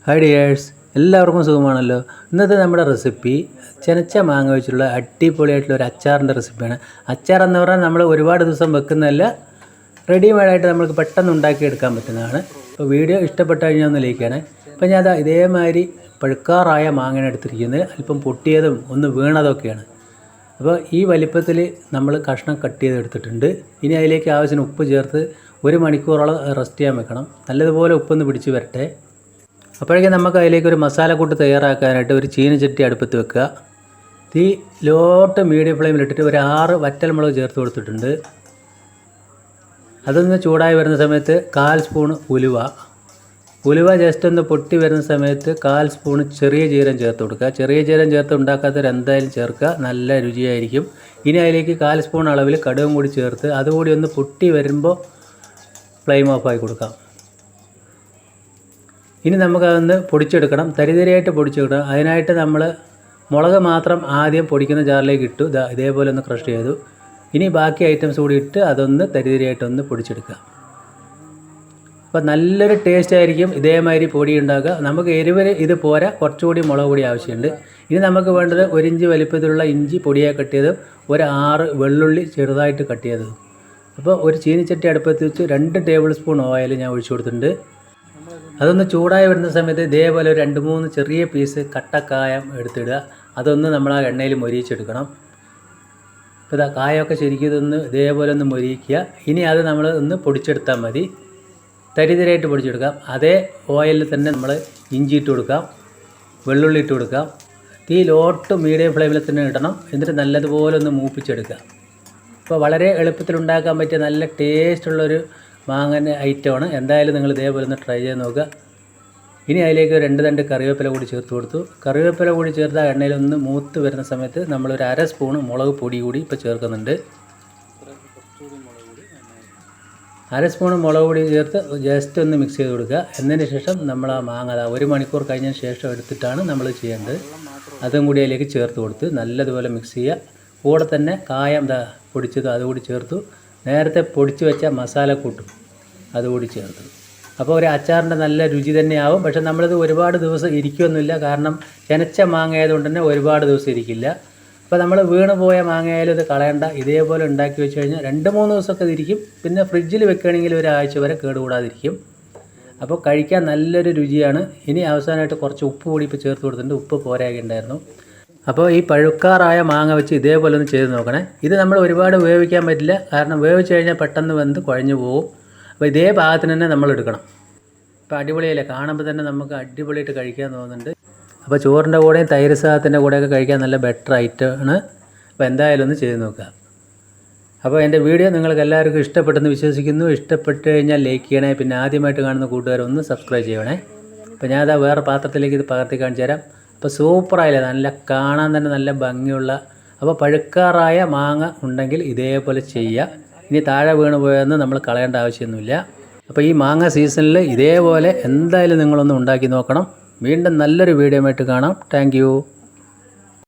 Hi dears, എല്ലാവർക്കും സുഖമാണല്ലോ. ഇന്നത്തെ നമ്മുടെ റെസിപ്പി ചെനച്ച മാങ്ങ വെച്ചുള്ള അടിപൊളിയായിട്ടുള്ള ഒരു അച്ചാറിൻ്റെ റെസിപ്പിയാണ്. അച്ചാർ എന്ന് പറഞ്ഞാൽ നമ്മൾ ഒരുപാട് ദിവസം വെക്കുന്നതല്ല, റെഡിമെയ്ഡായിട്ട് നമുക്ക് പെട്ടെന്ന് ഉണ്ടാക്കിയെടുക്കാൻ പറ്റുന്നതാണ്. അപ്പോൾ വീഡിയോ ഇഷ്ടപ്പെട്ട് കഴിഞ്ഞാൽ ഒന്ന് ലൈക്ക് ചെയ്യണേ. അപ്പോൾ ഞാൻ ഇതേമാതിരി പഴുക്കാറായ മാങ്ങയാണ് എടുത്തിരിക്കുന്നത്. അല്പം പൊട്ടിയതും ഒന്ന് വീണതൊക്കെയാണ്. അപ്പോൾ ഈ വലിപ്പത്തിൽ നമ്മൾ കഷ്ണം കട്ട് ചെയ്തെടുത്തിട്ടുണ്ട്. ഇനി അതിലേക്ക് ആവശ്യത്തിന് ഉപ്പ് ചേർത്ത് 1 മണിക്കൂറോളം റെസ്റ്റ് ചെയ്യാൻ വെക്കണം. നല്ലതുപോലെ ഉപ്പൊന്ന് പിടിച്ച് വരട്ടെ. അപ്പോഴേക്കും നമുക്ക് അതിലേക്ക് ഒരു മസാലക്കൂട്ട് തയ്യാറാക്കാനായിട്ട് ഒരു ചീനച്ചട്ടി അടുപ്പത്ത് വെക്കുക. തീ ലോട്ട് മീഡിയം ഫ്ലെയിമിലിട്ടിട്ട് ഒരു 6 വറ്റൽമുളക് ചേർത്ത് കൊടുത്തിട്ടുണ്ട്. അതൊന്ന് ചൂടായി വരുന്ന സമയത്ത് 1/4 സ്പൂൺ ഉലുവ ജസ്റ്റ് ഒന്ന് പൊട്ടി വരുന്ന സമയത്ത് 1/4 സ്പൂൺ ചെറിയ ജീരകം ചേർത്ത് കൊടുക്കുക. ചെറിയ ജീരകം ചേർത്ത് ഉണ്ടാക്കാത്തവർ എന്തായാലും ചേർക്കുക, നല്ല രുചിയായിരിക്കും. ഇനി അതിലേക്ക് 1/4 സ്പൂൺ അളവിൽ കടുകും കൂടി ചേർത്ത് അതുകൂടി ഒന്ന് പൊട്ടി വരുമ്പോൾ ഫ്ലെയിം ഓഫായി കൊടുക്കാം. ഇനി നമുക്കതൊന്ന് പൊടിച്ചെടുക്കണം, തരിതരിയായിട്ട് പൊടിച്ചെടുക്കണം. അതിനായിട്ട് നമ്മൾ മുളക് മാത്രം ആദ്യം പൊടിക്കുന്ന ജാറിലേക്ക് ഇട്ടു, ഇതേപോലെ ഒന്ന് ക്രഷ് ചെയ്തു. ഇനി ബാക്കി ഐറ്റംസ് കൂടി ഇട്ട് അതൊന്ന് തരിതരിയായിട്ടൊന്ന് പൊടിച്ചെടുക്കുക. അപ്പോൾ നല്ലൊരു ടേസ്റ്റ് ആയിരിക്കും ഇതേമാതിരി പൊടി ഉണ്ടാക്കുക. നമുക്ക് എരിവിന് ഇത് പോരാ, കുറച്ചുകൂടി മുളക് പൊടി ആവശ്യമുണ്ട്. ഇനി നമുക്ക് വേണ്ടത് 1 ഇഞ്ച് വലിപ്പത്തിലുള്ള ഇഞ്ചി പൊടിയായി കട്ട് ചെയ്തതും 6 വെള്ളുള്ളി ചെറുതായിട്ട് കട്ട് ചെയ്തതും. അപ്പോൾ ഒരു ചീനിച്ചട്ടി അടുപ്പത്ത് വെച്ച് 2 ടേബിൾ സ്പൂൺ ഓയിൽ ഞാൻ ഒഴിച്ചു കൊടുത്തിട്ടുണ്ട്. അതൊന്ന് ചൂടായി വരുന്ന സമയത്ത് ഇതേപോലെ ഒരു 2-3 ചെറിയ പീസ് കട്ടക്കായം എടുത്തിടുക. അതൊന്ന് നമ്മൾ ആ എണ്ണയിൽ മൊരിയിച്ചെടുക്കണം. ഇപ്പോൾ കായമൊക്കെ ശരിക്കും ഇതൊന്ന് ഇതേപോലെ ഒന്ന് മൊരിയിക്കുക. ഇനി അത് നമ്മൾ ഒന്ന് പൊടിച്ചെടുത്താൽ മതി, തരിതരായിട്ട് പൊടിച്ചെടുക്കാം. അതേ ഓയിലിൽ തന്നെ നമ്മൾ ഇഞ്ചി ഇട്ട് കൊടുക്കാം, വെള്ളുള്ളി ഇട്ട് കൊടുക്കാം. തീ ലോട്ട് മീഡിയം ഫ്ലെയിമിൽ തന്നെ ഇടണം. എന്നിട്ട് നല്ലതുപോലെ ഒന്ന് മൂപ്പിച്ചെടുക്കുക. ഇപ്പോൾ വളരെ എളുപ്പത്തിൽ ഉണ്ടാക്കാൻ പറ്റിയ നല്ല ടേസ്റ്റുള്ളൊരു മാങ്ങൻ്റെ ഐറ്റമാണ്. എന്തായാലും നിങ്ങൾ ഇതേപോലെ ഒന്ന് ട്രൈ ചെയ്ത് നോക്കുക. ഇനി അതിലേക്ക് 2 തണ്ട് കറിവേപ്പില കൂടി ചേർത്ത് കൊടുത്തു. കറിവേപ്പില കൂടി ചേർത്ത് ആ എണ്ണയിൽ ഒന്ന് മൂത്ത് വരുന്ന സമയത്ത് നമ്മളൊരു 1/2 സ്പൂൺ മുളക് പൊടി കൂടി ഇപ്പോൾ ചേർക്കുന്നുണ്ട്. 1/2 സ്പൂൺ മുളക് പൊടി ചേർത്ത് ജസ്റ്റ് ഒന്ന് മിക്സ് ചെയ്ത് കൊടുക്കുക. എന്നതിന് ശേഷം നമ്മൾ ആ മാങ്ങ 1 മണിക്കൂർ കഴിഞ്ഞതിന് ശേഷം എടുത്തിട്ടാണ് നമ്മൾ ചെയ്യേണ്ടത്. അതും കൂടി അതിലേക്ക് ചേർത്ത് കൊടുത്ത് നല്ലതുപോലെ മിക്സ് ചെയ്യുക. കൂടെ തന്നെ കായം പൊടിച്ചത് അതുകൂടി ചേർത്തു. നേരത്തെ പൊടിച്ച് വെച്ച മസാലക്കൂട്ടും അതുകൂടി ചേർത്തു. അപ്പോൾ ഒരു അച്ചാറിൻ്റെ നല്ല രുചി തന്നെയാവും. പക്ഷേ നമ്മളിത് ഒരുപാട് ദിവസം ഇരിക്കുമൊന്നുമില്ല, കാരണം ചെനച്ച മാങ്ങ ആയതുകൊണ്ട് തന്നെ ഒരുപാട് ദിവസം ഇരിക്കില്ല. അപ്പോൾ നമ്മൾ വീണ് പോയ മാങ്ങയായാലും ഇത് കളയണ്ട, ഇതേപോലെ ഉണ്ടാക്കി വെച്ച് കഴിഞ്ഞാൽ 2-3 ദിവസമൊക്കെ ഇരിക്കും. പിന്നെ ഫ്രിഡ്ജിൽ വെക്കുകയാണെങ്കിൽ ഒരാഴ്ച വരെ കേടുകൂടാതിരിക്കും. അപ്പോൾ കഴിക്കാൻ നല്ലൊരു രുചിയാണ്. ഇനി അവസാനമായിട്ട് കുറച്ച് ഉപ്പ് കൂടി ഇപ്പോൾ ചേർത്ത് കൊടുത്തിട്ടുണ്ട്. ഉപ്പ് പോരാകുണ്ടായിരുന്നു. അപ്പോൾ ഈ പഴുക്കാറായ മാങ്ങ വെച്ച് ഇതേപോലെ ഒന്ന് ചെയ്ത് നോക്കണേ. ഇത് നമ്മൾ ഒരുപാട് വേവിക്കാൻ പറ്റില്ല, കാരണം വേവിച്ച് കഴിഞ്ഞാൽ പെട്ടെന്ന് വെന്ത് കുഴഞ്ഞു പോകും. അപ്പോൾ ഇതേ പാകത്തിന് തന്നെ നമ്മൾ എടുക്കണം. ഇപ്പോൾ അടിപൊളിയല്ലേ, കാണുമ്പോൾ തന്നെ നമുക്ക് അടിപൊളിയായിട്ട് കഴിക്കാൻ തോന്നുന്നുണ്ട്. അപ്പോൾ ചോറിൻ്റെ കൂടെയും തൈര് സാധനത്തിൻ്റെ കൂടെയൊക്കെ കഴിക്കാൻ നല്ല ബെറ്റർ ഐറ്റമാണ്. അപ്പോൾ എന്തായാലും ഒന്ന് ചെയ്ത് നോക്കുക. അപ്പോൾ എൻ്റെ വീഡിയോ നിങ്ങൾക്ക് എല്ലാവർക്കും ഇഷ്ടപ്പെട്ടെന്ന് വിശ്വസിക്കുന്നു. ഇഷ്ടപ്പെട്ട് കഴിഞ്ഞാൽ ലൈക്ക് ചെയ്യണേ. പിന്നെ ആദ്യമായിട്ട് കാണുന്ന കൂട്ടുകാരൊന്ന് സബ്സ്ക്രൈബ് ചെയ്യണേ. അപ്പോൾ ഞാനത് വേറെ പാത്രത്തിലേക്ക് ഇത് പകർത്തി കാണിച്ചു തരാം. അപ്പോൾ സൂപ്പറായില്ലേ, നല്ല കാണാൻ തന്നെ നല്ല ഭംഗിയുള്ള. അപ്പോൾ പഴുക്കാറായ മാങ്ങ ഉണ്ടെങ്കിൽ ഇതേപോലെ ചെയ്യുക. ഇനി താഴെ വീണ് പോയെന്ന് നമ്മൾ കളയേണ്ട ആവശ്യമൊന്നുമില്ല. അപ്പോൾ ഈ മാങ്ങ സീസണിൽ ഇതേപോലെ എന്തായാലും നിങ്ങളൊന്ന് ഉണ്ടാക്കി നോക്കണം. വീണ്ടും നല്ലൊരു വീഡിയോ ആയിട്ട് കാണാം. താങ്ക്